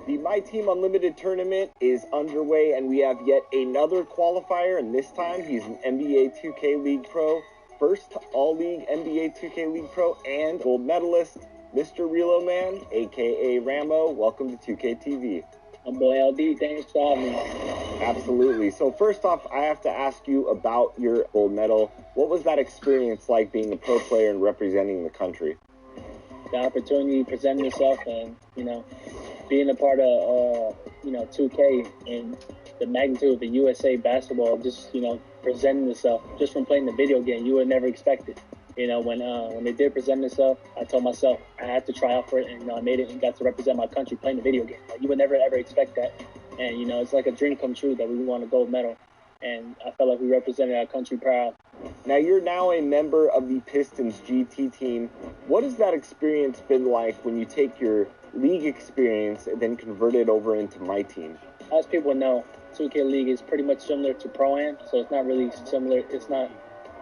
The My Team Unlimited tournament is underway, and we have yet another qualifier, and this time he's an NBA 2K League Pro, first All-League NBA 2K League Pro, and gold medalist, Mr. Relo Man, a.k.a. Ramo. Welcome to 2K TV. My boy LD, thanks for having me. Absolutely. So first off, I have to ask you about your gold medal. What was that experience like being a pro player and representing the country? The opportunity to present yourself and, being a part of, 2K and the magnitude of the USA basketball, just, presenting yourself just from playing the video game, you would never expect it. When they did present themselves, I told myself I had to try out for it, and I made it and got to represent my country playing the video game. Like, you would never, ever expect that. And, it's like a dream come true that we won a gold medal. And I felt like we represented our country proud. Now, you're now a member of the Pistons GT team. What has that experience been like when you take your league experience and then convert it over into My Team? As people know, 2K League is pretty much similar to Pro-Am, so it's not really similar. It's not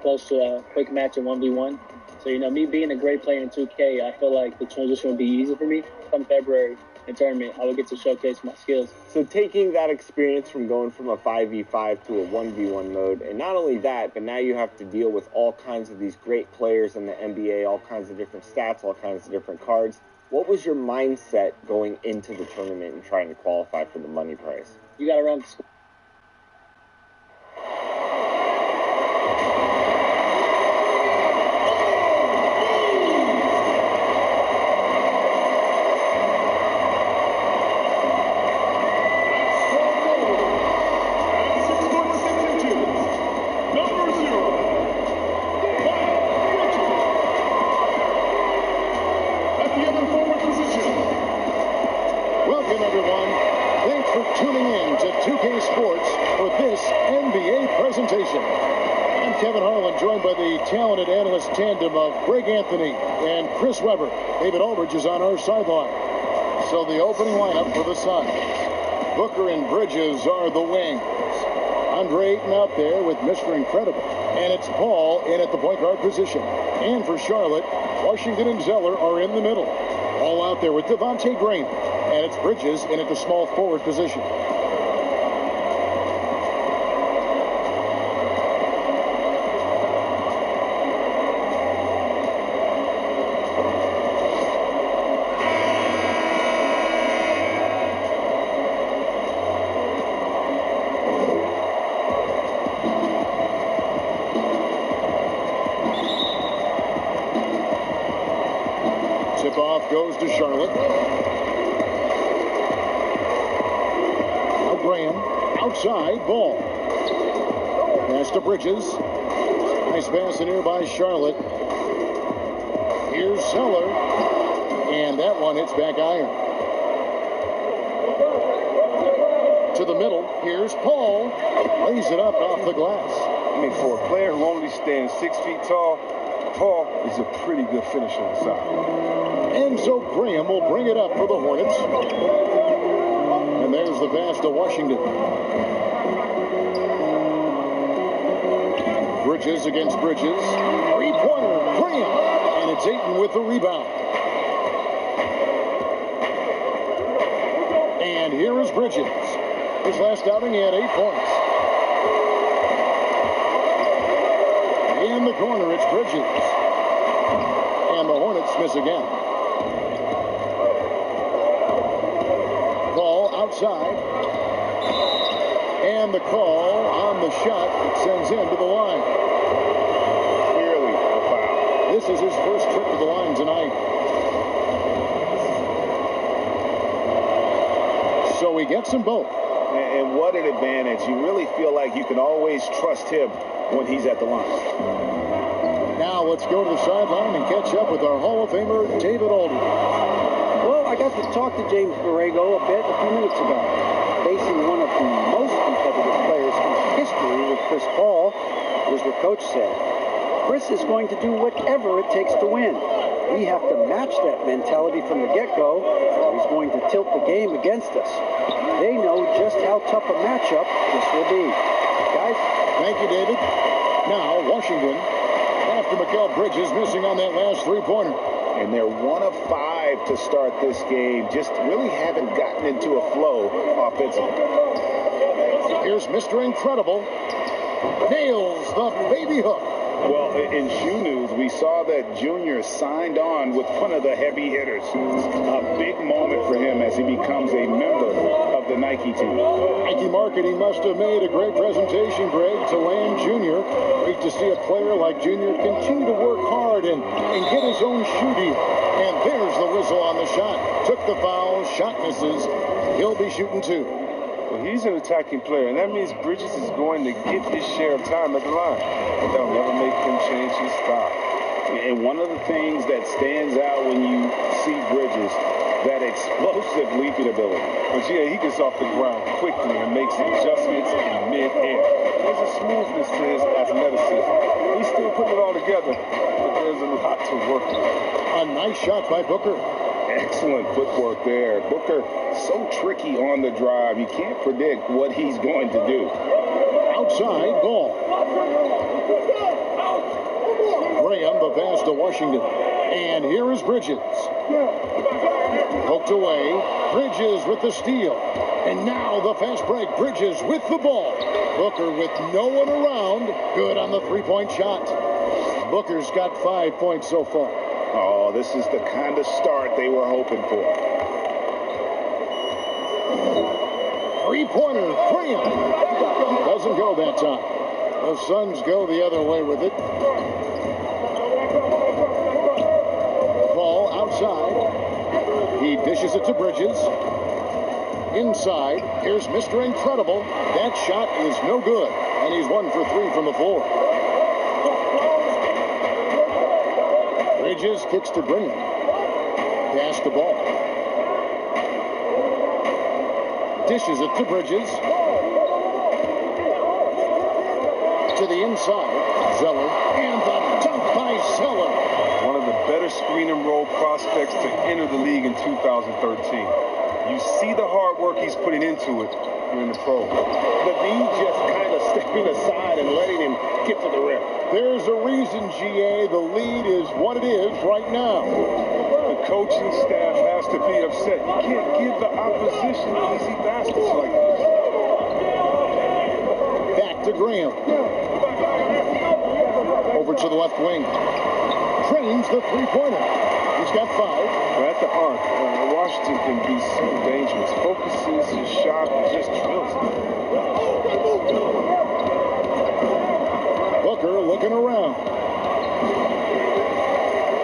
close to a quick match in 1v1. So, me being a great player in 2K, I feel like the transition would be easy for me. Come February in tournament, I would get to showcase my skills. So taking that experience from going from a 5v5 to a 1v1 mode, and not only that, but now you have to deal with all kinds of these great players in the NBA, all kinds of different stats, all kinds of different cards. What was your mindset going into the tournament and trying to qualify for the money prize? You got to run the score. Talented analyst tandem of Greg Anthony and Chris Webber. David Aldridge is on our sideline. So the opening lineup for the Suns. Booker and Bridges are the wings. Andre Ayton out there with Mr. Incredible. And it's Paul in at the point guard position. And for Charlotte, Washington and Zeller are in the middle. All out there with Devontae Graham. And it's Bridges in at the small forward position. Goes to Charlotte. Now Graham outside, ball. Pass to Bridges. Nice pass in here by Charlotte. Here's Zeller. And that one hits back iron. To the middle. Here's Paul. Lays it up off the glass. For a player who only stands 6 feet tall, Paul is a pretty good finisher inside. And so Graham will bring it up for the Hornets. And there's the pass to Washington. Bridges against Bridges. Three-pointer, Graham. And it's Ayton with the rebound. And here is Bridges. His last outing, he had 8 points. In the corner, it's Bridges. And the Hornets miss again. Ball outside. And the call on the shot that sends him to the line. Clearly a foul. This is his first trip to the line tonight. So he gets them both. And what an advantage. You really feel like you can always trust him when he's at the line. Now let's go to the sideline and catch up with our Hall of Famer, David Aldridge. Well, I got to talk to James Borrego a bit a few minutes ago. Facing one of the most competitive players in history with Chris Paul, was what Coach said. Chris is going to do whatever it takes to win. We have to match that mentality from the get-go, or he's going to tilt the game against us. They know just how tough a matchup this will be. Guys? Thank you, David. Now, Washington, after Mikal Bridges missing on that last three-pointer. And they're 1 of 5 to start this game. Just really haven't gotten into a flow offensively. Here's Mr. Incredible. Nails the baby hook. Well, in shoe news, we saw that Junior signed on with one of the heavy hitters. A big moment for him as he becomes a member of the Nike team. Nike marketing must have made a great presentation, Greg, to land Junior. Great to see a player like Junior continue to work hard and get his own shoe deal. And there's the whistle on the shot. Took the foul, shot misses. He'll be shooting 2. Well, he's an attacking player, and that means Bridges is going to get his share of time at the line. But that'll never make him change his style. And one of the things that stands out when you see Bridges, that explosive leaping ability. But yeah, he gets off the ground quickly and makes adjustments in mid-air. There's a smoothness to his athleticism. He's still putting it all together, but there's a lot to work with. A nice shot by Booker. Excellent footwork there. Booker, so tricky on the drive. You can't predict what he's going to do. Outside ball. Graham, the pass to Washington. And here is Bridges. Poked away. Bridges with the steal. And now the fast break. Bridges with the ball. Booker with no one around. Good on the three-point shot. Booker's got 5 points so far. Oh, this is the kind of start they were hoping for. Three-pointer, Graham. Doesn't go that time. The Suns go the other way with it. Ball outside. He dishes it to Bridges. Inside, here's Mr. Incredible. That shot is no good, and he's 1 for 3 from the floor. Bridges kicks to Graham. Pass the ball. Dishes it to Bridges. To the inside, Zeller. And the dunk by Zeller. One of the better screen and roll prospects to enter the league in 2013. You see the hard work he's putting into it here in the pros. The D just kind of stepping aside and letting him get to the rim. There's a reason, GA, the lead is what it is right now. The coaching staff has to be upset. You can't give the opposition easy baskets like this. Back to Graham. Over to the left wing. Trains the three-pointer. He's got 5. But at the arc, Washington can be so dangerous. Focuses his shot and just drills it. Booker looking around.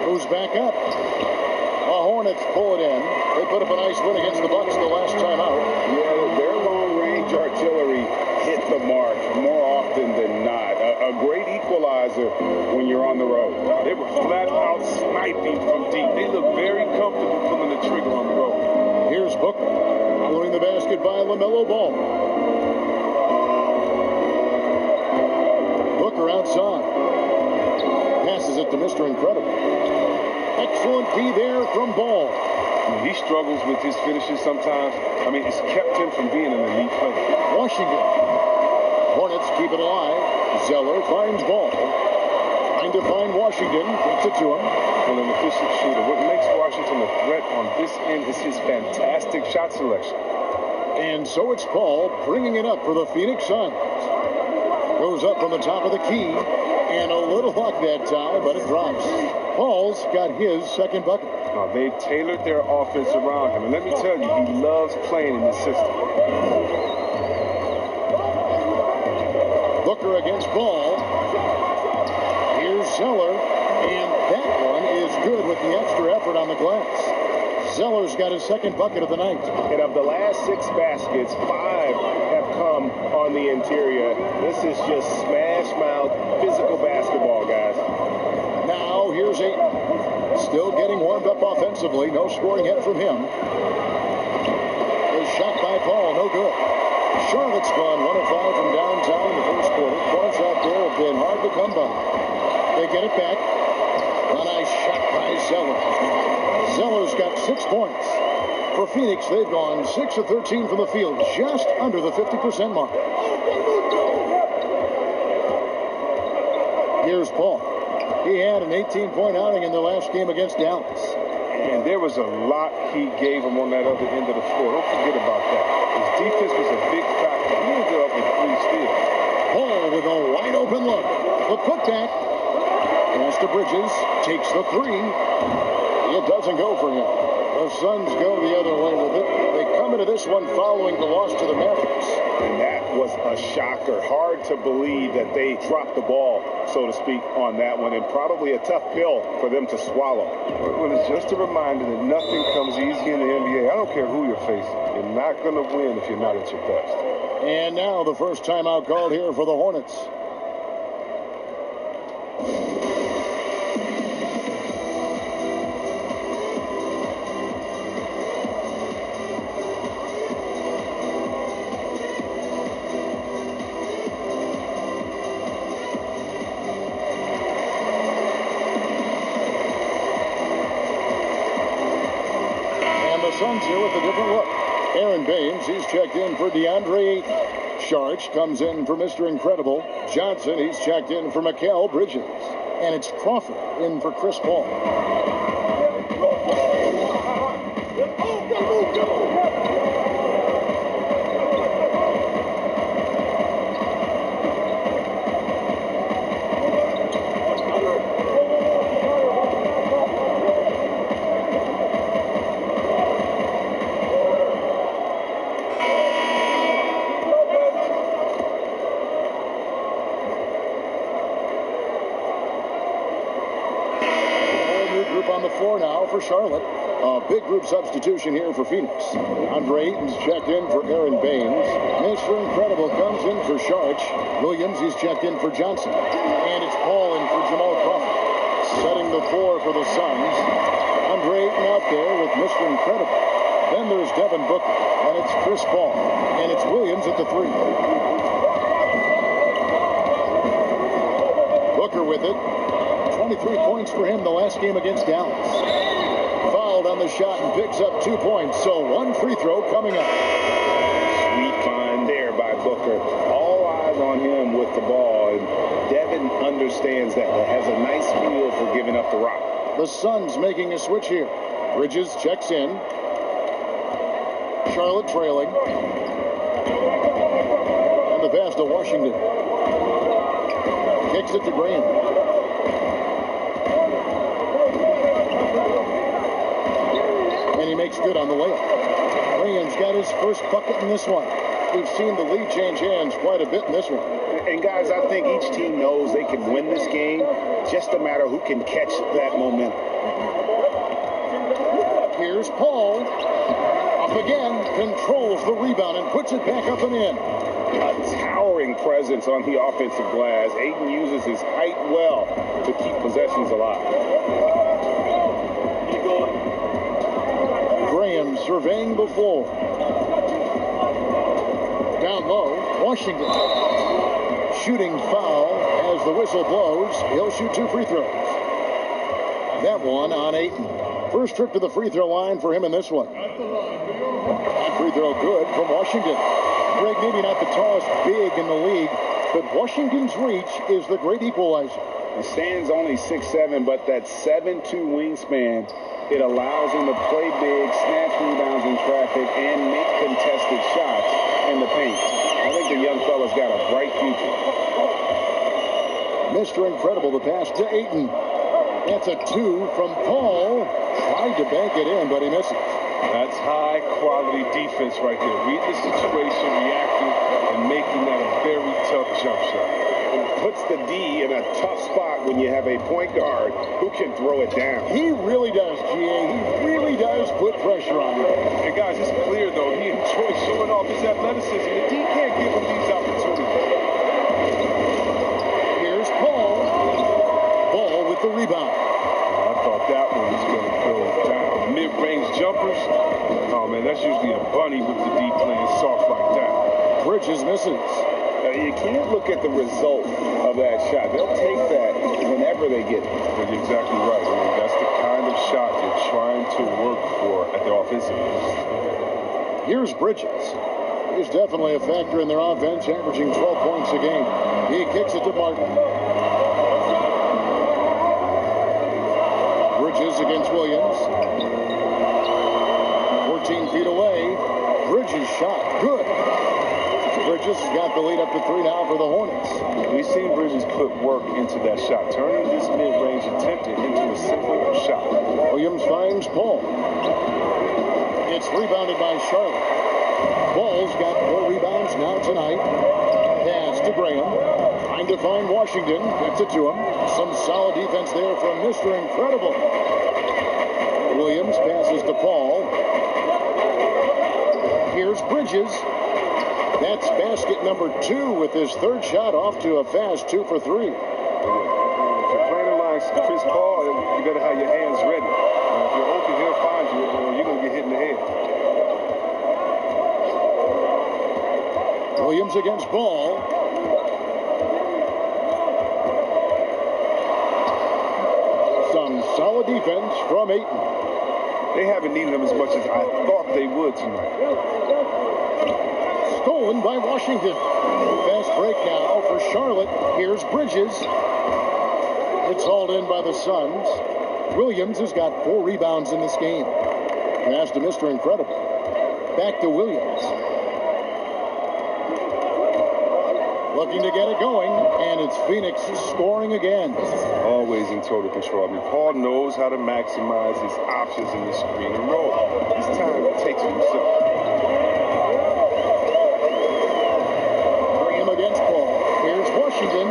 Moves back up. The Hornets pull it in. They put up a nice win against the Bucks the last time out. Yeah, their long-range artillery hit the mark more often than not. A great equalizer when you're on the road. They were flat out sniping from deep. They look very comfortable pulling the trigger on the road. Here's Booker. Doing the basket by LaMelo Ball. Booker outside. Passes it to Mr. Incredible. Excellent D there from Ball. He struggles with his finishes sometimes. I mean, it's kept him from being an elite player. Washington. Hornets keep it alive. Zeller finds Ball. Trying to find Washington. Gets it to him. Well, an efficient shooter. What makes Washington a threat on this end is his fantastic shot selection. And so it's Paul bringing it up for the Phoenix Suns. Goes up from the top of the key. And a little luck that time, but it drops. Paul's got his second bucket. Now, they've tailored their offense around him. And let me tell you, he loves playing in this system. Booker against Ball. Here's Zeller. And that one is good with the extra effort on the glass. Zeller's got his second bucket of the night. And of the last 6 baskets, 5 have come on the interior. This is just smash-mouth physical basketball, guys. Now here's Ayton. Still getting warmed up offensively. No scoring yet from him. A shot by Paul, no good. Charlotte's gone 1 of 5 from downtown in the first quarter. Points out there have been hard to come by. They get it back. A nice shot by Zeller. Zeller's got 6 points. For Phoenix, they've gone 6 of 13 from the field, just under the 50% mark. Here's Paul. He had an 18-point outing in the last game against Dallas. And there was a lot he gave him on that other end of the floor. Don't forget about that. His defense was a big factor. He ended up with 3 steals. Paul with a wide open look. The putback. Pass to Bridges. Takes the 3. It doesn't go for him. The Suns go the other way with it. They come into this one following the loss to the Mavericks. And that was a shocker. Hard to believe that they dropped the ball, so to speak, on that one, and probably a tough pill for them to swallow. Well, it's just a reminder that nothing comes easy in the NBA. I don't care who you're facing. You're not going to win if you're not at your best. And now the first timeout called here for the Hornets. Suns here with a different look. Aaron Baines, he's checked in for DeAndre Ayton. Sharch comes in for Mr. Incredible. Johnson, he's checked in for Mikal Bridges. And it's Crawford in for Chris Paul. For Charlotte, a big group substitution here for Phoenix. Andre Ayton's checked in for Aaron Baines. Mr. Incredible comes in for Sharch. Williams, he's checked in for Johnson. And it's Paul in for Jamal Crawford. Setting the 4 for the Suns. Andre Ayton out there with Mr. Incredible. Then there's Devin Booker. And it's Chris Paul. And it's Williams at the 3. Booker with it. 23 points for him the last game against Dallas. Fouled on the shot and picks up 2 points. So 1 free throw coming up. Sweet find there by Booker. All eyes on him with the ball. And Devin understands that. Has a nice feel for giving up the rock. The Suns making a switch here. Bridges checks in. Charlotte trailing. And the pass to Washington. Kicks it to Graham. And he makes good on the layup. Graham's got his first bucket in this one. We've seen the lead change hands quite a bit in this one. And guys, I think each team knows they can win this game. Just a matter who can catch that momentum. Here's Paul. Up again. Controls the rebound and puts it back up and in. A towering presence on the offensive glass. Ayton uses his height well to keep possessions alive. Graham surveying the floor. Down low, Washington. Shooting foul as the whistle blows. He'll shoot 2 free throws. That one on Ayton. First trip to the free throw line for him in this one. That free throw good from Washington. Greg, maybe not the tallest big in the league, but Washington's reach is the great equalizer. He stands only 6'7", but that 7'2" wingspan, it allows him to play big, snatch rebounds in traffic, and make contested shots in the paint. I think the young fella's got a bright future. Mr. Incredible, the pass to Ayton. That's a 2 from Paul. Tried to bank it in, but he misses. That's high-quality defense right there. Read the situation, reacting, and making that a very tough jump shot. It puts the D in a tough spot when you have a point guard who can throw it down. He really does, GA. He really does put pressure on him. And guys, it's clear, though, he enjoys showing off his athleticism. The D can't give him these opportunities. Here's Paul. Ball with the rebound. I thought that one was going to go down. Mid-range jumpers, oh man, that's usually a bunny with the D playing soft like that. Bridges misses. You can't look at the result of that shot. They'll take that whenever they get it. You're exactly right. I mean, that's the kind of shot you're trying to work for at the offensive end. Here's Bridges. He's definitely a factor in their offense, averaging 12 points a game. He kicks it to Martin. against Williams. 14 feet away. Bridges shot. Good. Bridges has got the lead up to 3 now for the Hornets. We've seen Bridges put work into that shot, turning this mid-range attempted into a simple shot. Williams finds Paul. It's rebounded by Charlotte. Ball's got 4 rebounds now tonight. Pass to Graham. Trying to find Washington. Gets it to him. Some solid defense there from Mr. Incredible. Williams passes to Paul. Here's Bridges. That's basket number 2 with his third shot off to a fast 2 for 3. If you're playing like Chris Paul, you got to have your hands ready. If you're open, he'll find you, or you're going to get hit in the head. Williams against Ball. Some solid defense from Ayton. They haven't needed him as much as I thought they would tonight. Stolen by Washington. Fast break now for Charlotte. Here's Bridges. It's hauled in by the Suns. Williams has got 4 rebounds in this game. Pass to Mr. Incredible. Back to Williams. Looking to get it going, and it's Phoenix scoring again. Always in total control. I mean, Paul knows how to maximize his options in the screen and roll. This time he takes it himself. Against Paul. Here's Washington.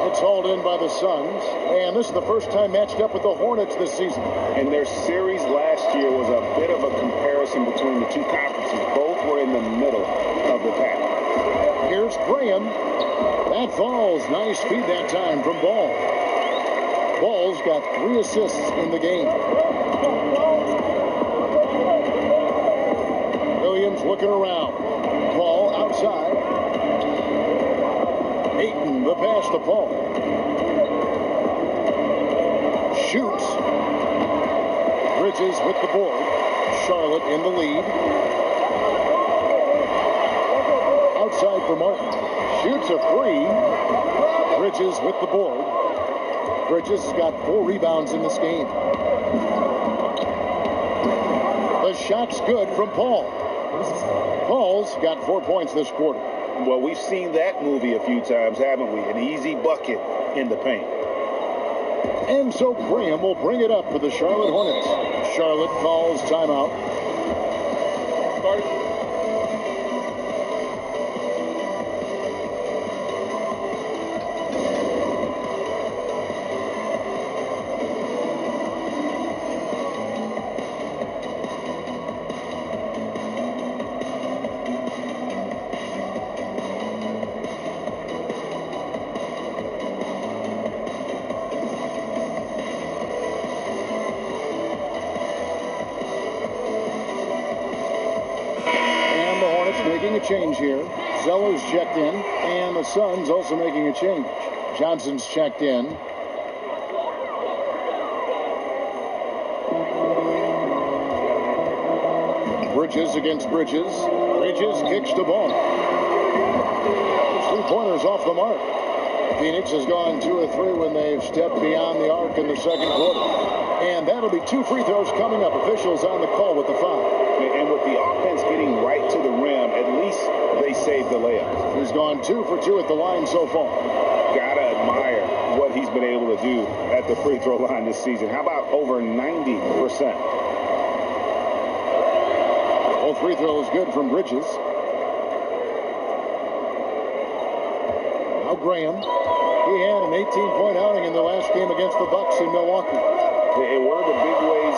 It's hauled in by the Suns. And this is the first time matched up with the Hornets this season. And their series last year was a bit of a comparison between the two conferences. Both were in the middle of the pack. Here's Graham. That falls. Nice feed that time from Ball. Ball's got 3 assists in the game. Williams looking around. Ball outside. Ayton, the pass to Paul. Shoots. Bridges with the board. Charlotte in the lead. Outside for Martin. Shoots a 3. Bridges with the board. Bridges has got 4 rebounds in this game. The shot's good from Paul. Paul's got 4 points this quarter. Well, we've seen that movie a few times, haven't we? An easy bucket in the paint. And so Graham will bring it up for the Charlotte Hornets. Charlotte calls timeout. Making a change here. Zeller's checked in, and the Suns also making a change. Johnson's checked in. Bridges against Bridges. Bridges kicks the ball. 3-pointers off the mark. Phoenix has gone 2 of 3 when they've stepped beyond the arc in the second quarter. And that'll be 2 free throws coming up. Officials on the call with the foul. And with the offense getting right to the rim, at least they saved the layup. He's gone 2 for 2 at the line so far. Gotta admire what he's been able to do at the free throw line this season. How about over 90%? All free throws good from Bridges. Now Graham. He had an 18-point outing in the last game against the Bucks in Milwaukee. And one of the big ways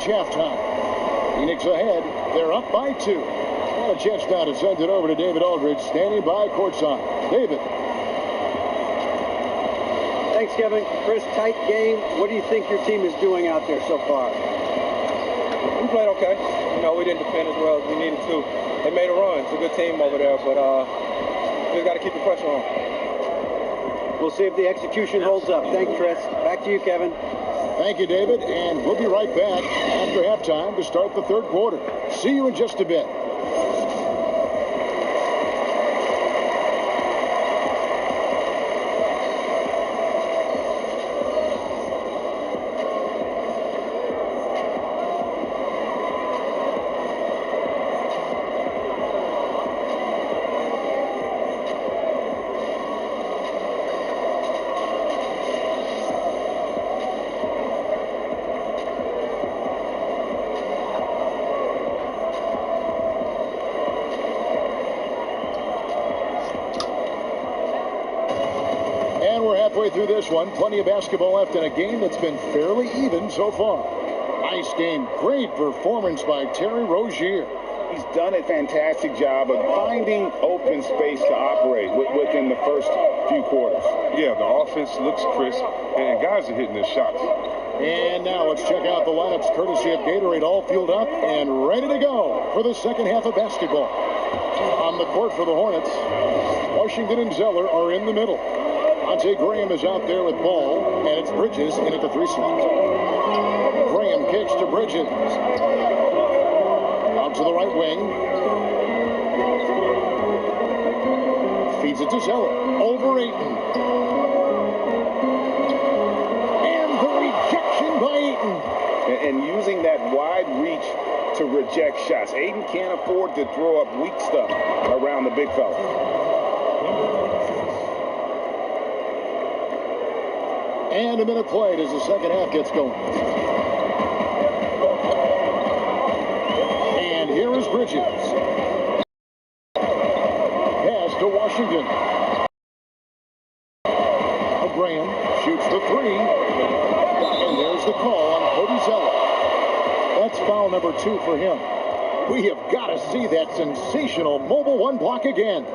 reach halftime. Phoenix ahead. They're up by 2. And a chance now to send it over to David Aldridge, standing by courtside. David. Thanks, Kevin. Chris, tight game. What do you think your team is doing out there so far? We played okay. We didn't defend as well as we needed to. They made a run. It's a good team over there, but we just got to keep the pressure on. We'll see if the execution holds up. Thanks, Chris. Back to you, Kevin. Thank you, David, and we'll be right back after halftime to start the third quarter. See you in just a bit. Through this one, plenty of basketball left in a game that's been fairly even so far. Nice game, great performance by Terry Rozier. He's done a fantastic job of finding open space to operate within the first few quarters. Yeah, the offense looks crisp, and guys are hitting their shots. And now let's check out the lineups courtesy of Gatorade, all fueled up and ready to go for the second half of basketball. On the court for the Hornets, Washington and Zeller are in the middle. Monte Graham is out there with ball, and it's Bridges in at the 3 slot. Graham kicks to Bridges. Out to the right wing. Feeds it to Zeller. Over Ayton. And the rejection by Ayton. And using that wide reach to reject shots. Ayton can't afford to throw up weak stuff around the big fella. And a minute played as the second half gets going. And here is Bridges. Pass to Washington. Graham shoots the 3. And there's the call on Cody Zeller. That's foul number 2 for him. We have got to see that sensational mobile 1 block again.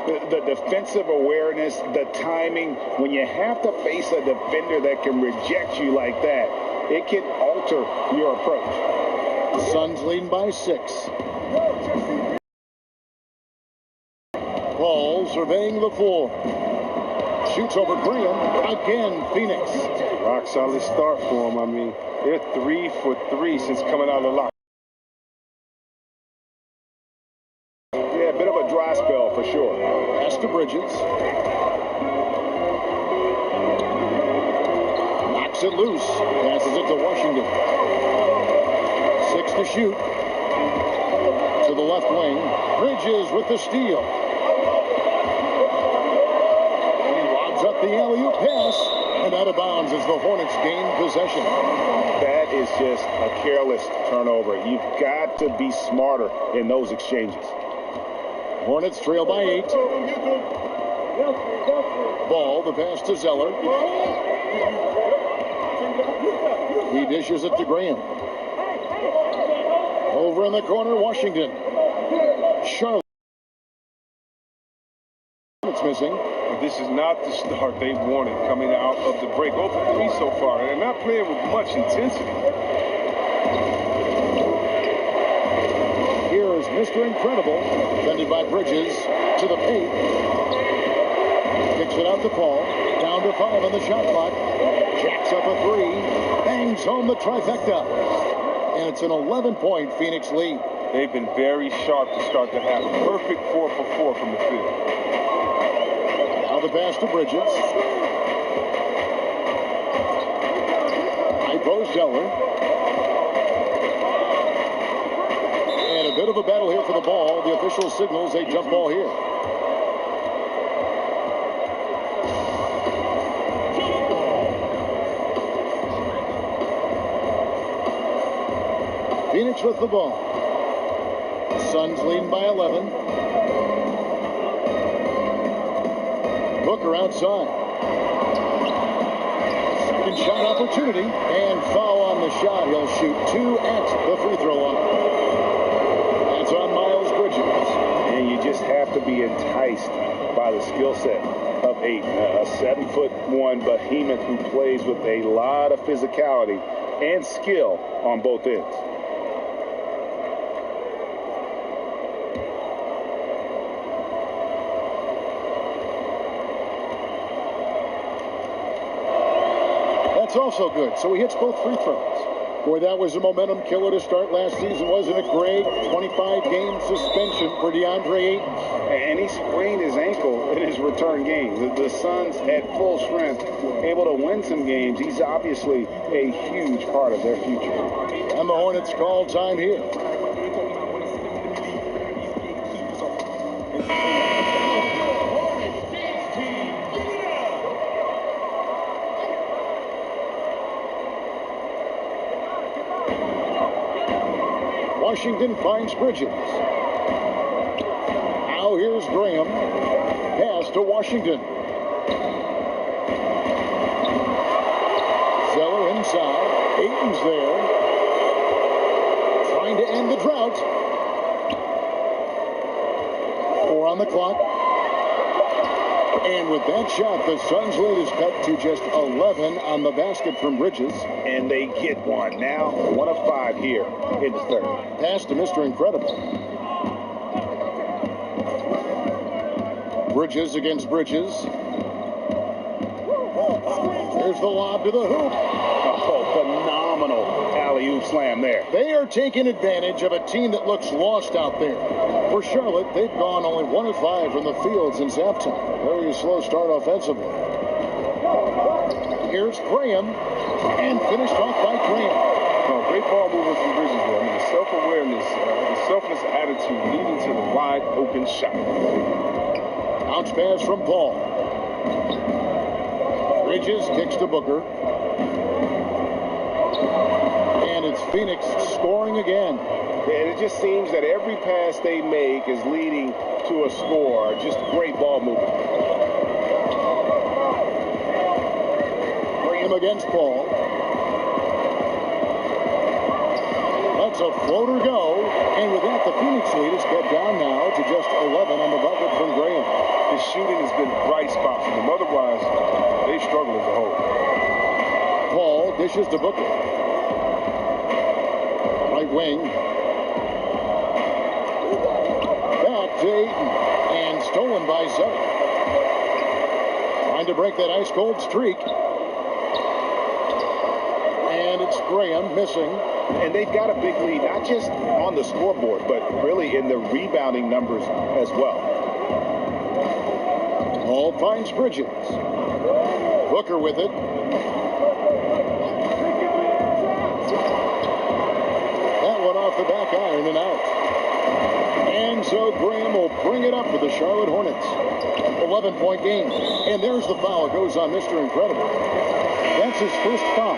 The defensive awareness, the timing, when you have to face a defender that can reject you like that, it can alter your approach. The Suns leading by 6. Paul surveying the floor. Shoots over Graham. Again, Phoenix. Rock solid start for them. They're 3 for 3 since coming out of the lock. Yeah, a bit of a dry spell for sure. Pass to Bridges. Knocks it loose. Passes it to Washington. 6 to shoot. To the left wing. Bridges with the steal. He lobs up the alley-oop pass. And out of bounds as the Hornets gain possession. That is just a careless turnover. You've got to be smarter in those exchanges. Hornets trail by 8. Ball, the pass to Zeller. He dishes it to Graham. Over in the corner, Washington. Charlotte. It's missing. This is not the start they wanted coming out of the break. 0 for 3 so far, and they're not playing with much intensity. Here is Mr. Incredible, defended by Bridges to the paint. Kicks it out to Paul. Down to 5 on the shot clock. Jacks up a 3. Bangs home the trifecta. And it's an 11-point Phoenix lead. They've been very sharp to start the half. Perfect 4 for 4 from the field. Now the pass to Bridges. High post Zeller. And a bit of a battle here for the ball. The official signals a jump ball here. Phoenix with the ball. Suns leading by 11. Booker outside. Second shot opportunity and foul on the shot. He'll shoot 2 at the free throw line. That's on Miles Bridges. And you just have to be enticed by the skill set of Ayton, a 7'1" behemoth who plays with a lot of physicality and skill on both ends. That's also good. So he hits both free throws. Boy, that was a momentum killer to start last season, wasn't it, Greg? 25-game suspension for DeAndre Ayton. And he sprained his ankle in his return game. The Suns at full strength, able to win some games. He's obviously a huge part of their future. And the Hornets call time here. Washington finds Bridges. Now here's Graham. Pass to Washington. Zeller inside. Ayton's there. Trying to end the drought. 4 on the clock. And with that shot, the Suns' lead is cut to just 11 on the basket from Bridges. And they get one. Now 1 of 5 here in the third. Pass to Mr. Incredible. Bridges against Bridges. There's the lob to the hoop. Oh, phenomenal alley-oop slam there. They are taking advantage of a team that looks lost out there. For Charlotte, they've gone only 1 of 5 from the field since halftime. Very slow start offensively. Here's Graham, and finished off by Graham. Oh, great ball movement from Bridges there. I mean, the self-awareness, the selfless attitude leading to the wide open shot. Bounce pass from Paul. Bridges kicks to Booker. And it's Phoenix scoring again. And it just seems that every pass they make is leading to a score. Just great ball movement. Graham against Paul. Lets a floater go. And with that, the Phoenix lead is cut down now to just 11 on the bucket from Graham. His shooting has been a bright spot for them. Otherwise, they struggle as a whole. Paul dishes to Booker. Right wing. Back to Ayton. And stolen by Zeller. Trying to break that ice-cold streak. And it's Graham missing. And they've got a big lead, not just on the scoreboard, but really in the rebounding numbers as well. Paul finds Bridges. Booker with it. That one off the back iron and out. And so Graham will bring it up for the Charlotte Hornets. 11-point game. And there's the foul. It goes on Mr. Incredible. That's his first foul.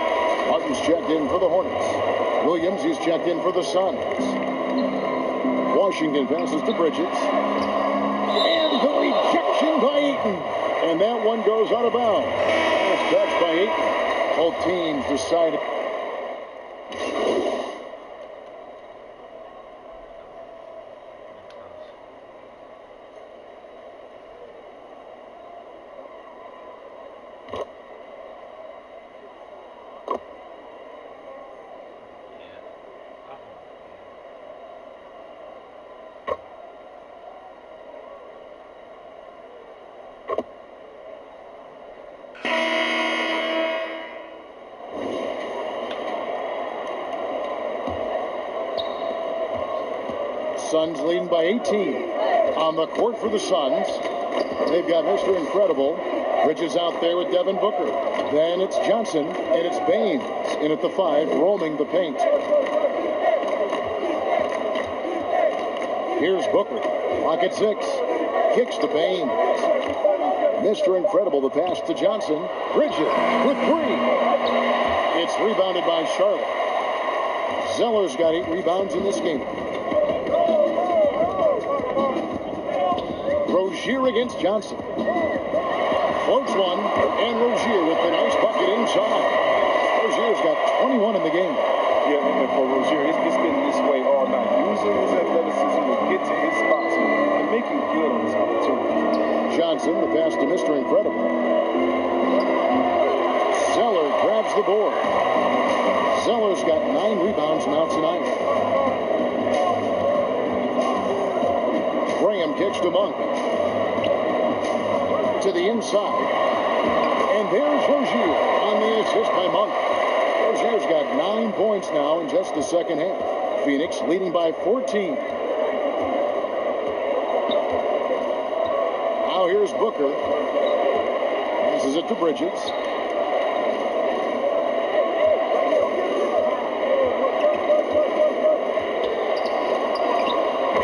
Martin's checked in for the Hornets. Williams, he's checked in for the Suns. Washington passes to Bridges. And the rejection by Ayton. And that one goes out of bounds. Last touch by Ayton. Both teams decided. Suns leading by 18. On the court for the Suns, they've got Mr. Incredible. Bridges out there with Devin Booker. Then it's Johnson, and it's Baines in at the 5, roaming the paint. Here's Booker. Pocket 6. Kicks to Baines. Mr. Incredible, the pass to Johnson. Bridges with 3. It's rebounded by Charlotte. Zeller's got 8 rebounds in this game. Rozier against Johnson. Floats one, and Rozier with the nice bucket inside. Rozier's got 21 in the game. Incredible. Zeller grabs the board. Zeller's got 9 rebounds now tonight. Graham kicks to Monk. To the inside. And there's Rozier on the assist by Monk. Rozier's got 9 points now in just the second half. Phoenix leading by 14. Now here's Booker. Passes it to Bridges.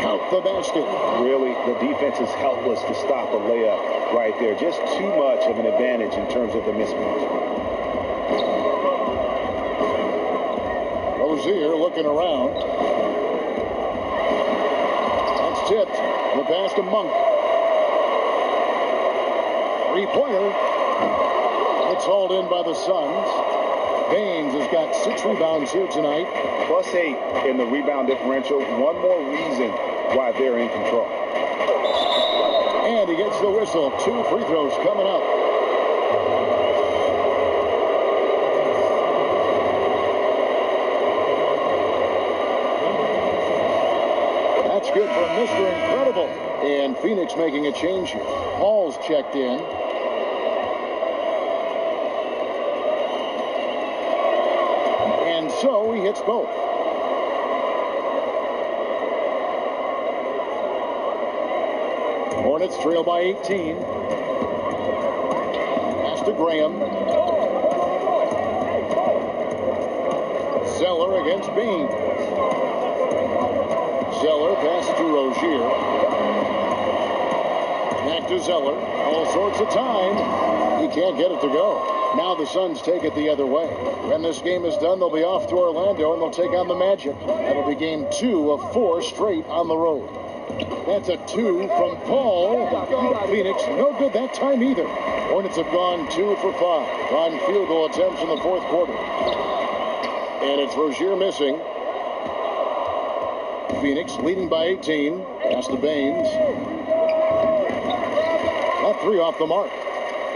Count the basket. Really, the defense is helpless to stop a layup right there. Just too much of an advantage in terms of the mismatch. Rozier looking around. That's tipped. The pass to Monk. Three-pointer. It's hauled in by the Suns. Baines has got 6 rebounds here tonight. +8 in the rebound differential. One more reason why they're in control. And he gets the whistle. 2 free throws coming up. That's good for Mr. Incredible. And Phoenix making a change here. Hall's checked in. And so he hits both. Hornets trail by 18. Pass to Graham. Zeller against Baines. Zeller passes to Rozier. Back to Zeller. All sorts of time. He can't get it to go. Now the Suns take it the other way. When this game is done, they'll be off to Orlando and they'll take on the Magic. That'll be game 2 of 4 straight on the road. That's a 2 from Paul. Phoenix, no good that time either. Hornets have gone 2 for 5 on field goal attempts in the fourth quarter. And it's Rozier missing. Phoenix leading by 18. Pass to Baines. That 3 off the mark.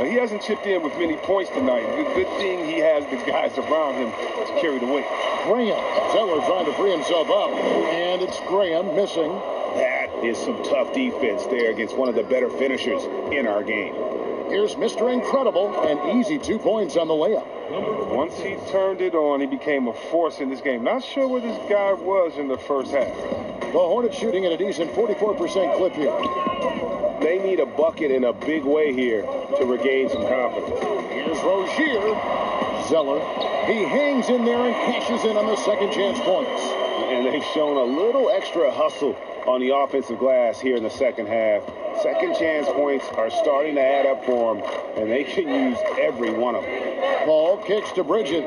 He hasn't chipped in with many points tonight. Good thing he has the guys around him to carry the weight. Graham. Zeller trying to free himself up. And it's Graham missing. That is some tough defense there against one of the better finishers in our game. Here's Mr. Incredible. An easy 2 points on the layup. Once he turned it on, he became a force in this game. Not sure where this guy was in the first half. The Hornets shooting at a decent 44% clip here. They need a bucket in a big way here to regain some confidence. Here's Rozier. Zeller. He hangs in there and cashes in on the second chance points. And they've shown a little extra hustle on the offensive glass here in the second half. Second chance points are starting to add up for them, and they can use every one of them. Paul kicks to Bridges.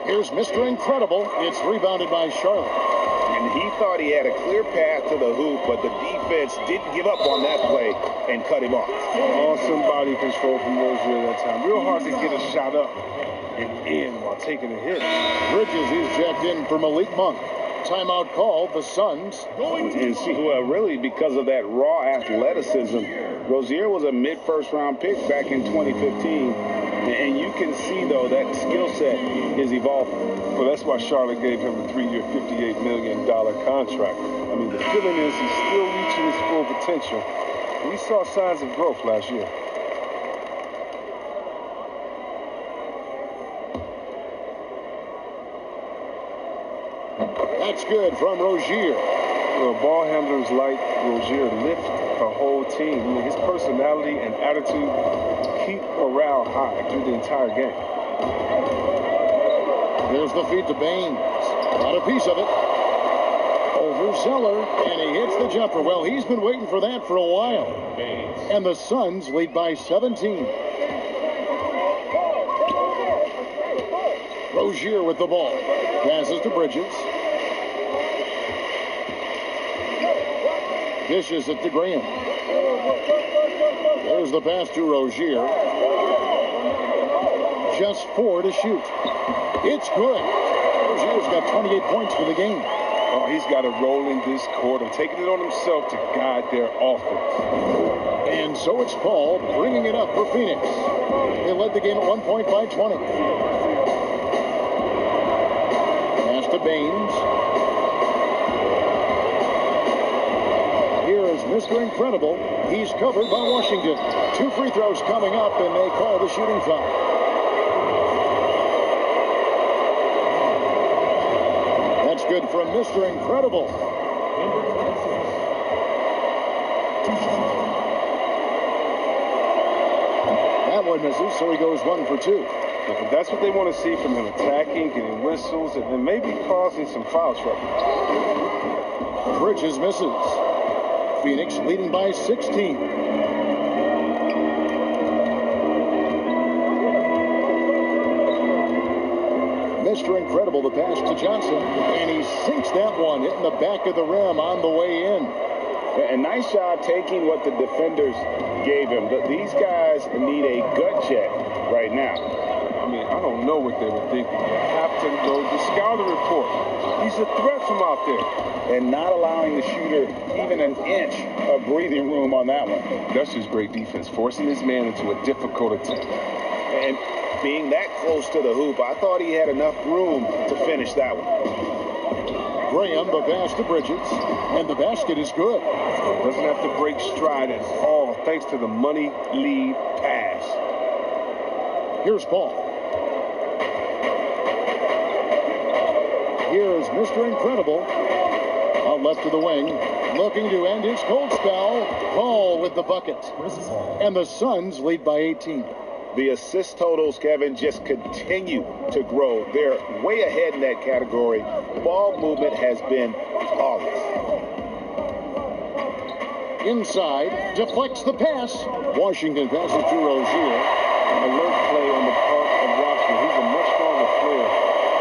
Here's Mr. Incredible. It's rebounded by Charlotte. And he thought he had a clear path to the hoop, but the defense didn't give up on that play and cut him off. Awesome body control from Rozier that time. Real hard to get a shot up and in while taking a hit. Bridges is checked in for Malik Monk. Timeout called. The Suns. And see, well, really, because of that raw athleticism, Rozier was a mid-first round pick back in 2015. And you can see, though, that skill set is evolving. Well, that's why Charlotte gave him a 3-year, $58 million contract. I mean, the feeling is he's still reaching his full potential. We saw signs of growth last year. That's good from Rozier. Well, ball handlers like Rozier lift the whole team. I mean, his personality and attitude keep morale high through the entire game. Here's the feed to Baines. Got a piece of it. Over Zeller, and he hits the jumper. Well, he's been waiting for that for a while. And the Suns lead by 17. Rozier with the ball. Passes to Bridges. Dishes it to Graham. There's the pass to Rozier. Just 4 to shoot. It's good. Rozier's got 28 points for the game. Oh, he's got a role in this quarter, taking it on himself to guide their offense. And so it's Paul bringing it up for Phoenix. They led the game at 1 point by 20. Pass to Baines. Here is Mr. Incredible. He's covered by Washington. 2 free throws coming up, and they call the shooting foul. That's good from Mr. Incredible. That one misses, so he goes 1 for 2. But that's what they want to see from him, attacking, getting whistles, and then maybe causing some foul trouble. Bridges misses. Phoenix leading by 16. Mr. Incredible, the pass to Johnson, and he sinks that one, hitting the back of the rim on the way in. A nice job taking what the defenders gave him. But these guys need a gut check right now. I mean, I don't know what they were thinking. You have to go to scout the report. He's a threat from out there. And not allowing the shooter even an inch of breathing room on that one. That's just great defense, forcing his man into a difficult attempt. And being that close to the hoop, I thought he had enough room to finish that one. Graham, the pass to Bridges, and the basket is good. Doesn't have to break stride at all, thanks to the money lead pass. Here's Paul. Here is Mr. Incredible. Out left to the wing, looking to end his cold spell. Paul with the bucket. And the Suns lead by 18. The assist totals, Kevin, just continue to grow. They're way ahead in that category. Ball movement has been flawless. Inside, deflects the pass. Washington passes to Rozier. Alert play on the part of Washington. He's a much stronger player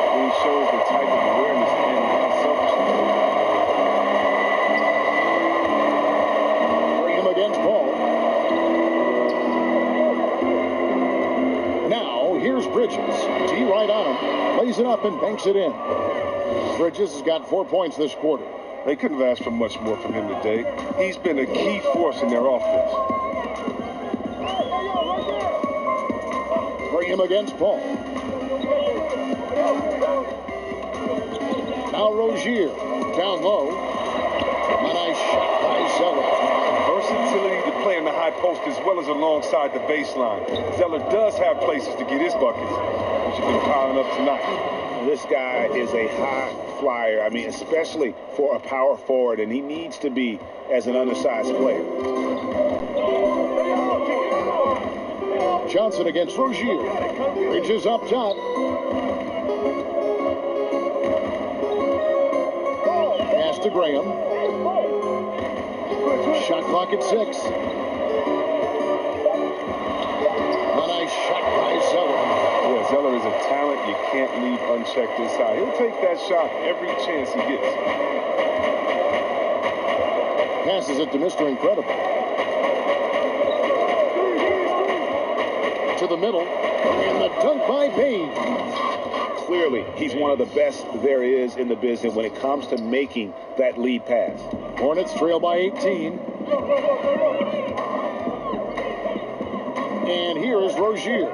when he shows the type of awareness and selfishness. Bring him against Paul. Now, here's Bridges. T right on him. Lays it up and banks it in. Bridges has got 4 points this quarter. They couldn't have asked for much more from him today. He's been a key force in their offense. Bring him against Paul. Now Rozier. Down low. A nice shot by Zeller. Versatility to play in the high post as well as alongside the baseline. Zeller does have places to get his buckets, which have been piling up tonight. This guy is a high flyer. I mean, especially for a power forward, and he needs to be as an undersized player. Johnson against Rozier. Bridges up top. Pass to Graham. Shot clock at 6. A nice shot by Zeller. Yeah, Zeller is a talent you can't leave unchecked inside. He'll take that shot every chance he gets. Passes it to Mr. Incredible. To the middle. And the dunk by Baines. Clearly, he's one of the best there is in the business when it comes to making that lead pass. Hornets trail by 18. And here is Rozier.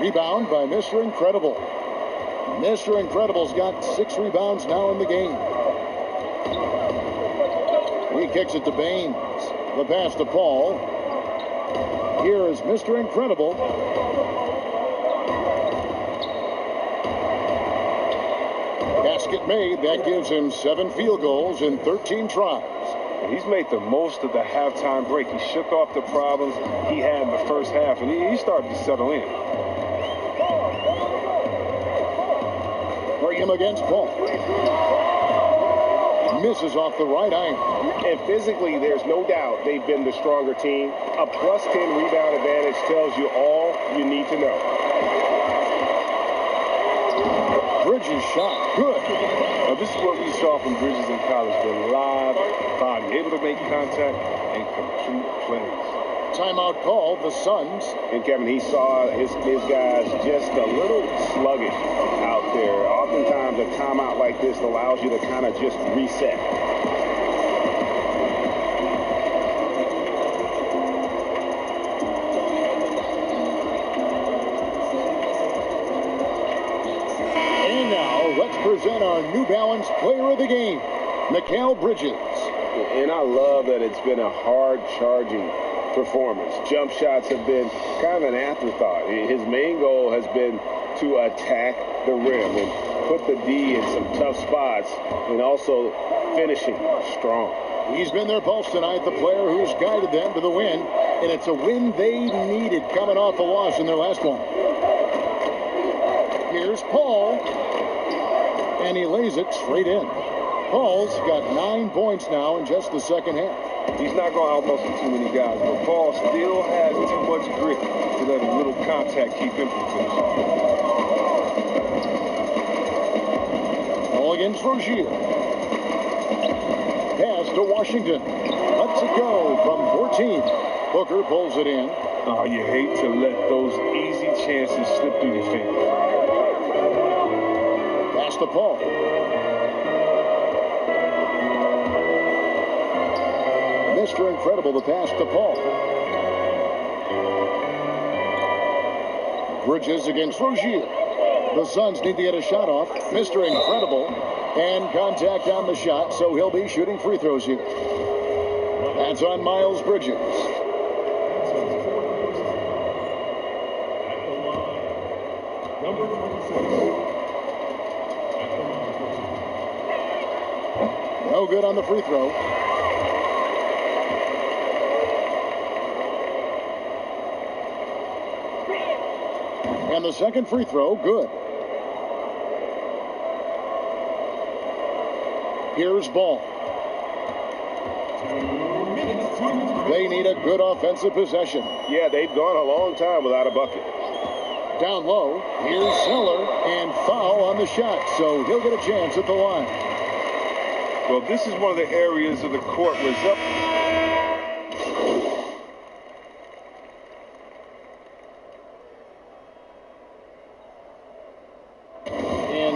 Rebound by Mr. Incredible. Mr. Incredible's got 6 rebounds now in the game. He kicks it to Baines. The pass to Paul. Here is Mr. Incredible. Basket made. That gives him 7 field goals in 13 tries. He's made the most of the halftime break. He shook off the problems he had in the first half, and he started to settle in. Bring him against Paul. Misses off the right angle. And physically, there's no doubt they've been the stronger team. A plus 10 rebound advantage tells you all you need to know. Bridges shot. Good. Now, this is what we saw from Bridges in college. The live body, able to make contact and complete plays. Timeout call, the Suns. And Kevin, he saw his guys just a little sluggish out there. Oftentimes a timeout like this allows you to kind of just reset. And now, let's present our New Balance Player of the Game, Mikal Bridges. And I love that it's been a hard-charging performance. Jump shots have been kind of an afterthought. His main goal has been to attack the rim and put the D in some tough spots and also finishing strong. He's been their pulse tonight, the player who's guided them to the win, and it's a win they needed coming off a loss in their last one. Here's Paul, and he lays it straight in. Paul's got 9 points now in just the second half. He's not going to outmuscle too many guys, but Paul still has too much grit to let a little contact keep him from finishing. Ball against Rozier. Pass to Washington. Lets it go from 14. Booker pulls it in. Oh, you hate to let those easy chances slip through your fingers. Pass to Paul. Mr. Incredible, the pass to Paul. Bridges against Rozier. The Suns need to get a shot off. Mr. Incredible, and contact on the shot, so he'll be shooting free throws here. That's on Miles Bridges. Number 26. No good on the free throw. And the second free throw, good. Here's Ball. They need a good offensive possession. Yeah, they've gone a long time without a bucket. Down low, here's Zeller, and foul on the shot, so he'll get a chance at the line. Well, this is one of the areas of the court where it's up.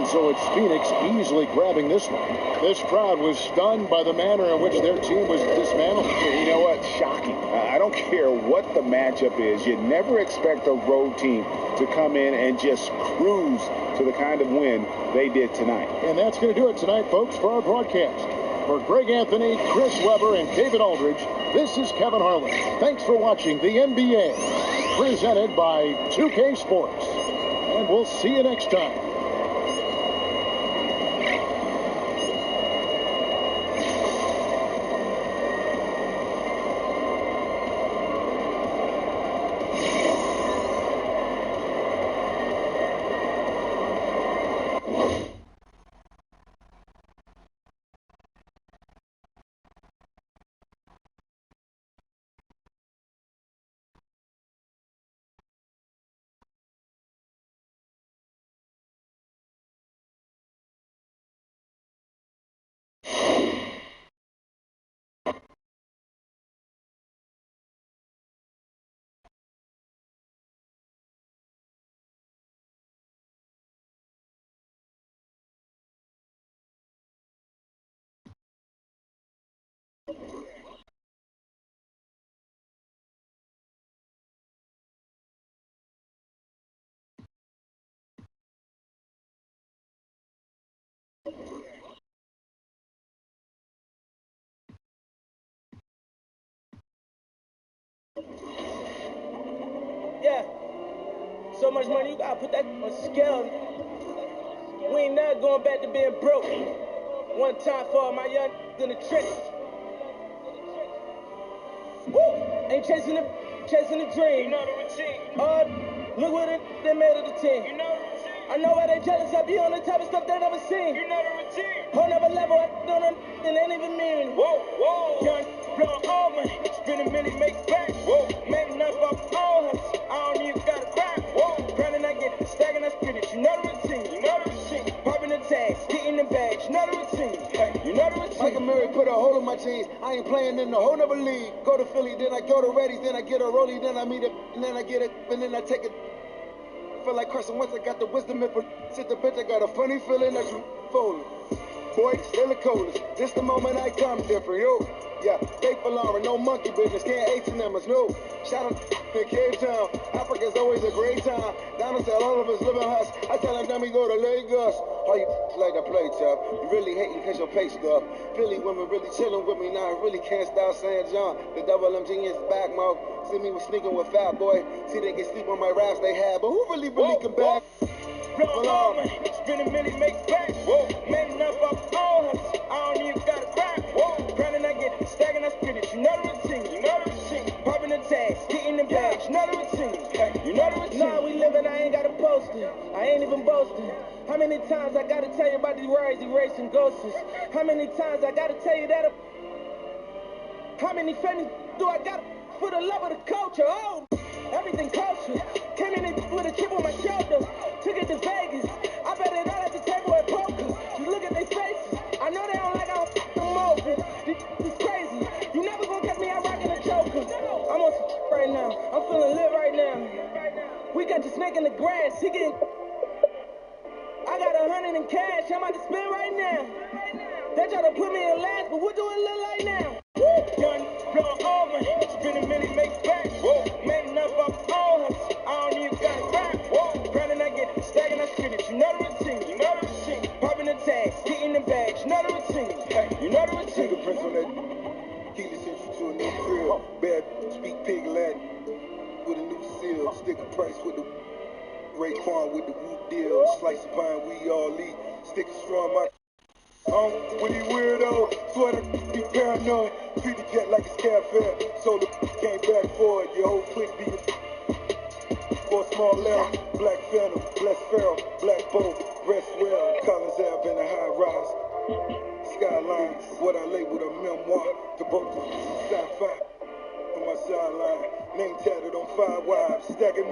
So it's Phoenix easily grabbing this one. This crowd was stunned by the manner in which their team was dismantled. You know what? Shocking. I don't care what the matchup is. You never expect a road team to come in and just cruise to the kind of win they did tonight. And that's going to do it tonight, folks, for our broadcast. For Greg Anthony, Chris Webber, and David Aldridge, this is Kevin Harlan. Thanks for watching the NBA, presented by 2K Sports. And we'll see you next time. Yeah. So much money, you gotta put that on scale. We ain't never going back to being broke. One time for all my young in the trenches. Woo! Ain't chasing the dream. You know the routine. Look what they made of the team. You know the routine. I know why they jealous. I be on the type of stuff they never seen. You know the routine. Whole never level, I don't know, and ain't even mean. Whoa, whoa. Young, blowing all money. Spend a million, make it back. Whoa. Made enough off all hustle. I don't even gotta cry. Whoa. Grinding, I get it. Stacking, I spit it. You know the routine. You know the routine. Popping the tags, getting the bags. You know the routine. Hey, you know the routine. Like a Murray put on. hole in my jeans. I ain't playing in the whole nother league. Go to Philly, then I go to Reddy's, then I get a rollie, then I meet it, and then I get it, and then I take it. Feel like Carson Wentz, I got the wisdom and sit the bitch, I got a funny feeling that you falling. Boy, still the coldest. This the moment I come different, yo. Yeah, fake for Lauren, no monkey business, can't H&M's, no. Shout out to Cape Town, Africa's always a great time. Down tell all of us live in huts. I tell them we go to Lagos. All you like to play tough. You really hating cause your pay stuff. Philly women really chilling with me now. I really can't stop saying John. The double M genius back mouth. See me was sneaking with Fat Boy. See they can sleep on my raps they had, but who really can back? Blow all money, spend a million, make back. Made enough off all hustle. I don't even gotta crack. Grinding, I get it, stacking, I spit it. You know the routine, you know the routine. Popping the tags, getting the bags, you know the routine. You know the routine. Nah, we living, I ain't gotta post it. I ain't even boasting. How many times I gotta tell you about these rides, erasing ghosts? How many times I gotta tell you that? How many famous do I got for the love of the culture? Oh, everything kosher. Came in with a chip on my shoulder. Took it to Vegas. I bet it all at the table at poker. Just look at their faces. I know they don't like how I'm over. This is crazy. You never gonna catch me out rocking a choker. I'm on some right now. I'm feeling lit right now. We got the snake in the grass. He getting. I got 100 in cash. I'm about to spend right now. They try to put me in last, but what do it look like now? Young, blowing all money. Spend a million, make back. Made enough off all hustle. I don't even gotta crack. Grinding, I get it, stacking, I spit it. You know the routine, you know the routine. Popping the tags, getting the bags. You know the routine, you know the routine. Fingerprints on that. Keely sent you to a new crib. Bad speak pig Latin with a new seal. Sticker price with the Raekwon with the root deal. Slice of pine we all eat. Sticker straw my. With these weirdos, sweater be paranoid. Treat the jet like it's cab fare. So the came back for it. Your whole clique be for a small level. Black Phantom, Bless Pharaoh, Black Bolt, Rest Well, Collins Ave in a high rise. Skyline, what I labeled a memoir. The boat sci-fi on my sideline. Name tatted on 5 wives. Stacking